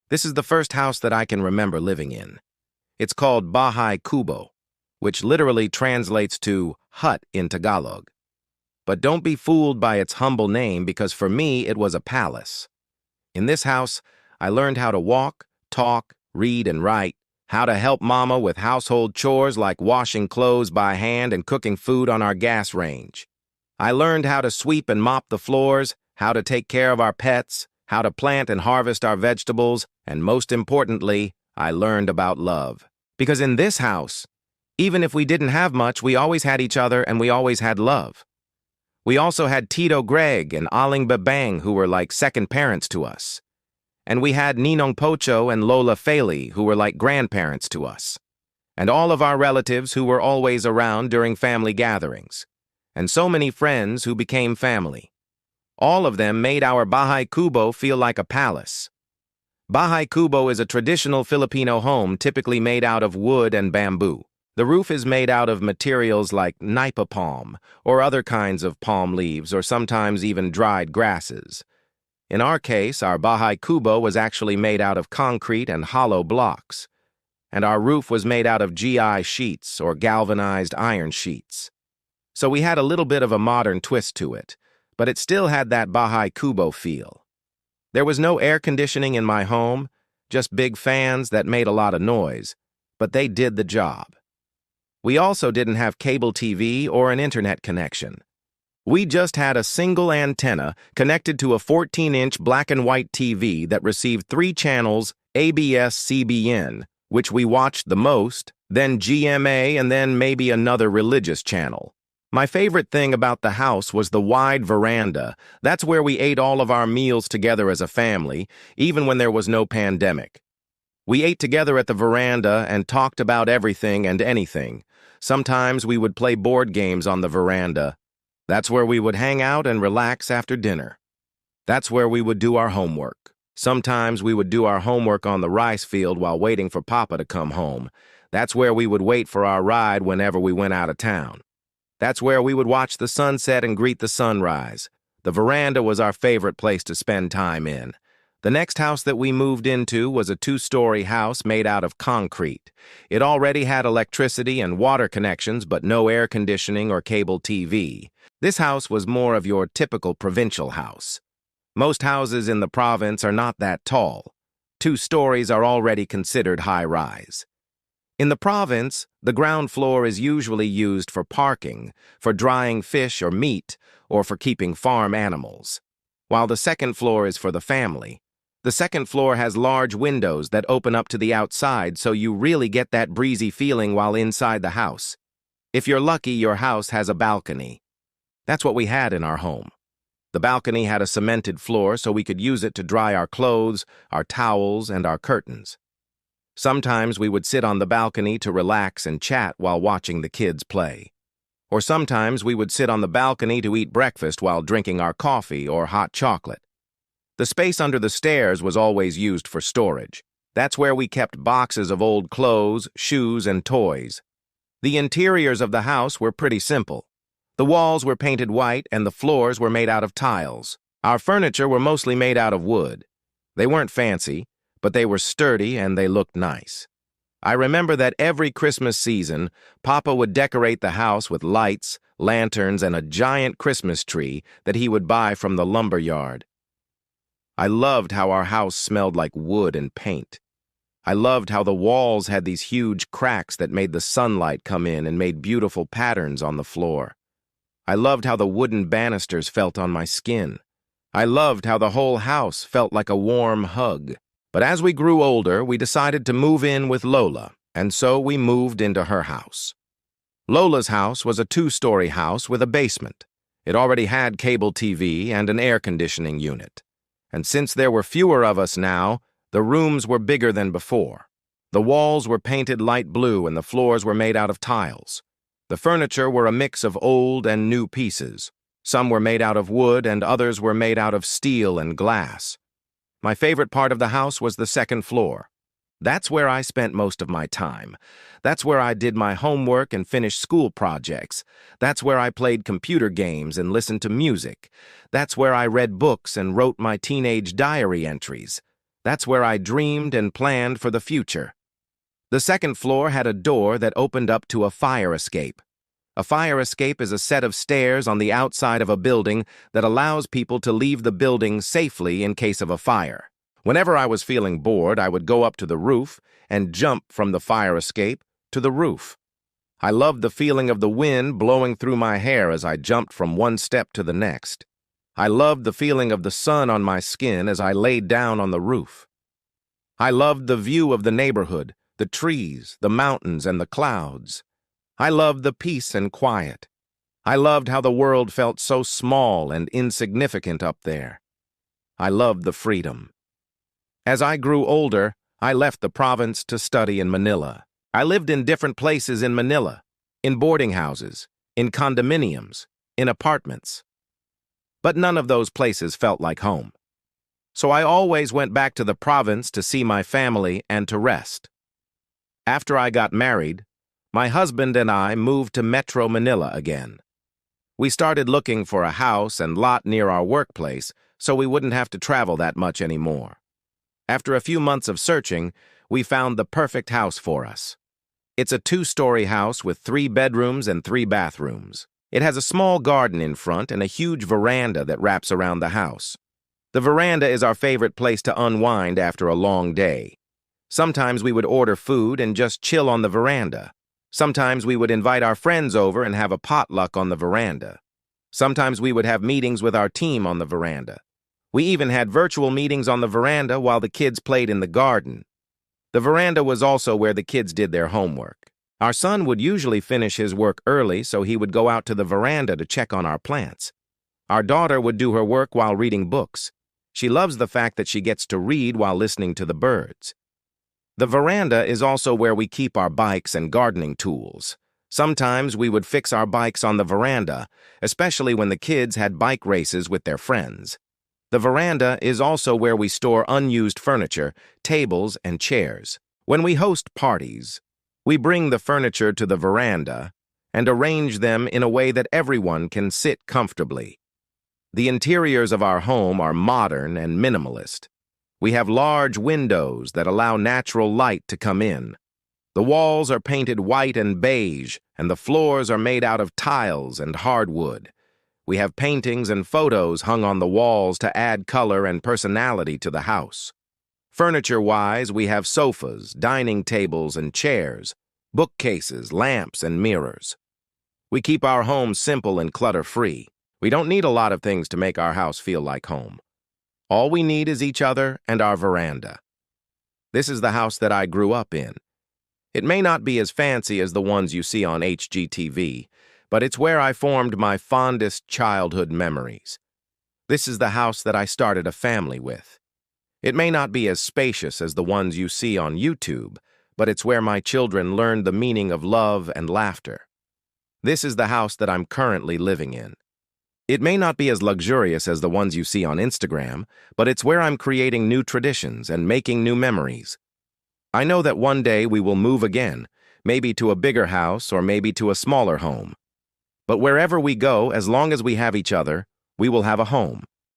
This is the first house that I can remember living in. It's called Bahay Kubo, which literally translates to hut in Tagalog. But don't be fooled by its humble name because for me it was a palace. In this house, I learned how to walk, talk, read, and write, how to help Mama with household chores like washing clothes by hand and cooking food on our gas range. I learned how to sweep and mop the floors, how to take care of our pets, how to plant and harvest our vegetables, and most importantly, I learned about love. Because in this house, even if we didn't have much, we always had each other and we always had love. We also had Tito Greg and Aling Babang who were like second parents to us. And we had Ninong Pocho and Lola Feli who were like grandparents to us. And all of our relatives who were always around during family gatherings. And so many friends who became family. All of them made our Bahay Kubo feel like a palace. Bahay Kubo is a traditional Filipino home typically made out of wood and bamboo. The roof is made out of materials like nipa palm or other kinds of palm leaves or sometimes even dried grasses. In our case, our Bahay Kubo was actually made out of concrete and hollow blocks. And our roof was made out of GI sheets or galvanized iron sheets. So we had a little bit of a modern twist to it, but it still had that Bahay Kubo feel. There was no air conditioning in my home, just big fans that made a lot of noise, but they did the job. We also didn't have cable TV or an internet connection. We just had a single antenna connected to a 14-inch black and white TV that received 3 channels ABS-CBN, which we watched the most, then GMA, and then maybe another religious channel. My favorite thing about the house was the wide veranda. That's where we ate all of our meals together as a family, even when there was no pandemic. We ate together at the veranda and talked about everything and anything. Sometimes we would play board games on the veranda. That's where we would hang out and relax after dinner. That's where we would do our homework. Sometimes we would do our homework on the rice field while waiting for Papa to come home. That's where we would wait for our ride whenever we went out of town. That's where we would watch the sunset and greet the sunrise. The veranda was our favorite place to spend time in. The next house that we moved into was a 2-story house made out of concrete. It already had electricity and water connections, but no air conditioning or cable TV. This house was more of your typical provincial house. Most houses in the province are not that tall. 2 stories are already considered high-rise. In the province, the ground floor is usually used for parking, for drying fish or meat, or for keeping farm animals, while the second floor is for the family. The second floor has large windows that open up to the outside, so you really get that breezy feeling while inside the house. If you're lucky, your house has a balcony. That's what we had in our home. The balcony had a cemented floor so we could use it to dry our clothes, our towels, and our curtains. Sometimes we would sit on the balcony to relax and chat while watching the kids play. Or sometimes we would sit on the balcony to eat breakfast while drinking our coffee or hot chocolate. The space under the stairs was always used for storage. That's where we kept boxes of old clothes, shoes, and toys. The interiors of the house were pretty simple. The walls were painted white and the floors were made out of tiles. Our furniture were mostly made out of wood. They weren't fancy, but they were sturdy and they looked nice. I remember that every Christmas season, Papa would decorate the house with lights, lanterns, and a giant Christmas tree that he would buy from the lumber yard. I loved how our house smelled like wood and paint. I loved how the walls had these huge cracks that made the sunlight come in and made beautiful patterns on the floor. I loved how the wooden banisters felt on my skin. I loved how the whole house felt like a warm hug. But as we grew older, we decided to move in with Lola, and so we moved into her house. Lola's house was a 2-story house with a basement. It already had cable TV and an air conditioning unit. And since there were fewer of us now, the rooms were bigger than before. The walls were painted light blue and the floors were made out of tiles. The furniture were a mix of old and new pieces. Some were made out of wood and others were made out of steel and glass. My favorite part of the house was the second floor. That's where I spent most of my time. That's where I did my homework and finished school projects. That's where I played computer games and listened to music. That's where I read books and wrote my teenage diary entries. That's where I dreamed and planned for the future. The second floor had a door that opened up to a fire escape. A fire escape is a set of stairs on the outside of a building that allows people to leave the building safely in case of a fire. Whenever I was feeling bored, I would go up to the roof and jump from the fire escape to the roof. I loved the feeling of the wind blowing through my hair as I jumped from one step to the next. I loved the feeling of the sun on my skin as I laid down on the roof. I loved the view of the neighborhood, the trees, the mountains, and the clouds. I loved the peace and quiet. I loved how the world felt so small and insignificant up there. I loved the freedom. As I grew older, I left the province to study in Manila. I lived in different places in Manila, in boarding houses, in condominiums, in apartments. But none of those places felt like home. So I always went back to the province to see my family and to rest. After I got married, my husband and I moved to Metro Manila again. We started looking for a house and lot near our workplace so we wouldn't have to travel that much anymore. After a few months of searching, we found the perfect house for us. It's a 2-story house with 3 bedrooms and 3 bathrooms. It has a small garden in front and a huge veranda that wraps around the house. The veranda is our favorite place to unwind after a long day. Sometimes we would order food and just chill on the veranda. Sometimes we would invite our friends over and have a potluck on the veranda. Sometimes we would have meetings with our team on the veranda. We even had virtual meetings on the veranda while the kids played in the garden. The veranda was also where the kids did their homework. Our son would usually finish his work early, so he would go out to the veranda to check on our plants. Our daughter would do her work while reading books. She loves the fact that she gets to read while listening to the birds. The veranda is also where we keep our bikes and gardening tools. Sometimes we would fix our bikes on the veranda, especially when the kids had bike races with their friends. The veranda is also where we store unused furniture, tables, and chairs. When we host parties, we bring the furniture to the veranda and arrange them in a way that everyone can sit comfortably. The interiors of our home are modern and minimalist. We have large windows that allow natural light to come in. The walls are painted white and beige, and the floors are made out of tiles and hardwood. We have paintings and photos hung on the walls to add color and personality to the house. Furniture-wise, we have sofas, dining tables and chairs, bookcases, lamps, and mirrors. We keep our home simple and clutter-free. We don't need a lot of things to make our house feel like home. All we need is each other and our veranda. This is the house that I grew up in. It may not be as fancy as the ones you see on HGTV, but it's where I formed my fondest childhood memories. This is the house that I started a family with. It may not be as spacious as the ones you see on YouTube, but it's where my children learned the meaning of love and laughter. This is the house that I'm currently living in. It may not be as luxurious as the ones you see on Instagram, but it's where I'm creating new traditions and making new memories. I know that one day we will move again, maybe to a bigger house or maybe to a smaller home. But wherever we go, as long as we have each other, we will have a home.